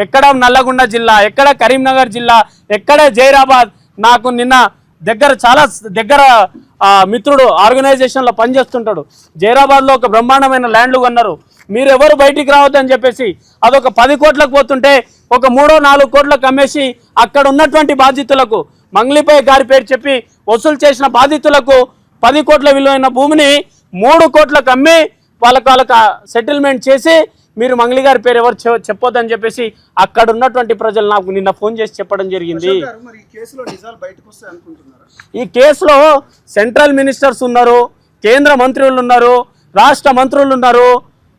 ఎక్కడ నల్లగొండ జిల్లా, ఎక్కడ కరీంనగర్ జిల్లా, ఎక్కడ జైరాబాద్. నాకు నిన్న చాలా దగ్గర మిత్రుడు ఆర్గనైజేషన్లో పనిచేస్తుంటాడు. జైరాబాద్లో ఒక బ్రహ్మాండమైన ల్యాండ్లు కొన్నారు. మీరు ఎవరు బయటికి రావద్దని చెప్పేసి అదొక 10 కోట్లకు పోతుంటే ఒక 3-4 కోట్లకు అమ్మేసి అక్కడ ఉన్నటువంటి బాధితులకు, మంగ్లీపై గారి పేరు చెప్పి వసూలు చేసిన బాధితులకు 10 కోట్ల విలువైన భూమిని 3 కోట్లకు అమ్మి వాళ్ళకి సెటిల్మెంట్ చేసి మీరు మంగ్లీ గారి పేరు ఎవరు చెప్పొద్దని చెప్పేసి అక్కడ ఉన్నటువంటి ప్రజలు నాకు నిన్న ఫోన్ చేసి చెప్పడం జరిగింది. ఈ కేసులో సెంట్రల్ మినిస్టర్స్ ఉన్నారు, కేంద్ర మంత్రులు ఉన్నారు, రాష్ట్ర మంత్రులు ఉన్నారు.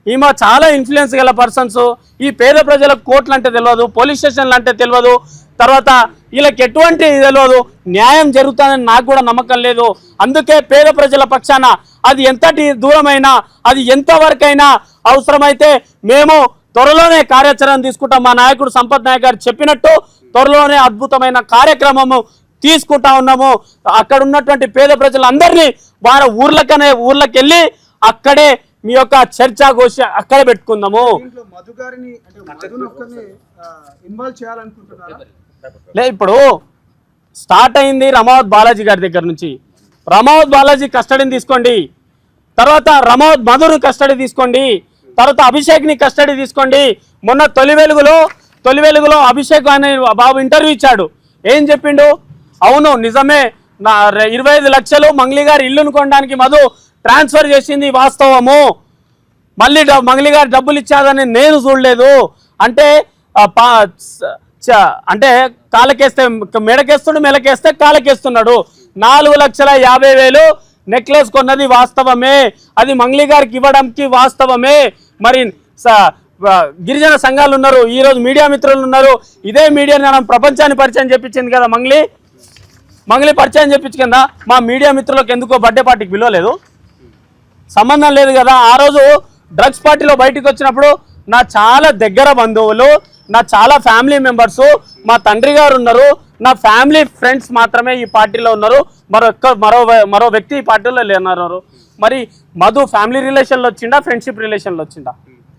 ఈమె చాలా ఇన్ఫ్లుయెన్స్ గల పర్సన్స్. ఈ పేద ప్రజలకు కోర్టులు అంటే తెలియదు, పోలీస్ స్టేషన్లు అంటే తెలియదు, తర్వాత వీళ్ళకి ఎటువంటి తెలియదు. న్యాయం జరుగుతుందని నాకు కూడా నమ్మకం లేదు. అందుకే పేద ప్రజల పక్షాన అది ఎంతటి దూరమైనా, అది ఎంతవరకైనా అవసరమైతే మేము త్వరలోనే కార్యాచరణ తీసుకుంటాం. మా నాయకుడు సంపత్ నాయక్ గారు చెప్పినట్టు త్వరలోనే అద్భుతమైన కార్యక్రమము తీసుకుంటా ఉన్నాము. అక్కడ ఉన్నటువంటి పేద ప్రజలందరినీ వారి ఊర్లకి వెళ్ళి అక్కడే మీ యొక్క చర్చా గోష్ఠి అక్కడే పెట్టుకుందాము. ఇప్పుడు స్టార్ట్ అయింది రమావత్ బాలాజీ గారి దగ్గర నుంచి. రమావత్ బాలాజీ కస్టడీని తీసుకోండి, తర్వాత రమావత్ మధుని కస్టడీ తీసుకోండి, తర్వాత అభిషేక్ని కస్టడీ తీసుకోండి. మొన్న తొలి వెలుగులో అభిషేక్ అనే బాబు ఇంటర్వ్యూ ఇచ్చాడు. ఏం చెప్పిండు? అవును నిజమే, నా 25 లక్షలు మంగ్లీ గారి ఇల్లును కొనడానికి మధు ట్రాన్స్ఫర్ చేసింది వాస్తవము. మళ్ళీ మంగ్లీ గారు డబ్బులు ఇచ్చాదని నేను చూడలేదు అంటే కాళ్ళకేస్తే మెడకేస్తుడు, మెడకేస్తే కాళ్ళకేస్తున్నాడు. 4,50,000 నెక్లెస్ కొన్నది వాస్తవమే, అది మంగ్లీ గారికి ఇవ్వడానికి వాస్తవమే. మరి గిరిజన సంఘాలు ఉన్నారు, ఈరోజు మీడియా మిత్రులు ఉన్నారు. ఇదే మీడియా ప్రపంచాన్ని పరిచయం చెప్పించింది కదా మంగ్లీ పరిచయం చెప్పించిందా? మా మీడియా మిత్రులకు ఎందుకో బర్త్డే పార్టీకి పిలవలేదు, సంబంధం లేదు కదా. ఆ రోజు డ్రగ్స్ పార్టీలో బయటకు వచ్చినప్పుడు నా చాలా దగ్గర బంధువులు, నా చాలా ఫ్యామిలీ మెంబర్సు, మా తండ్రి గారు ఉన్నారు, నా ఫ్యామిలీ ఫ్రెండ్స్ మాత్రమే ఈ పార్టీలో ఉన్నారు. మరో వ్యక్తి ఈ పార్టీలో లేన్నారు. మరి మధు ఫ్యామిలీ రిలేషన్లో వచ్చిందా, ఫ్రెండ్షిప్ రిలేషన్లో వచ్చిందా?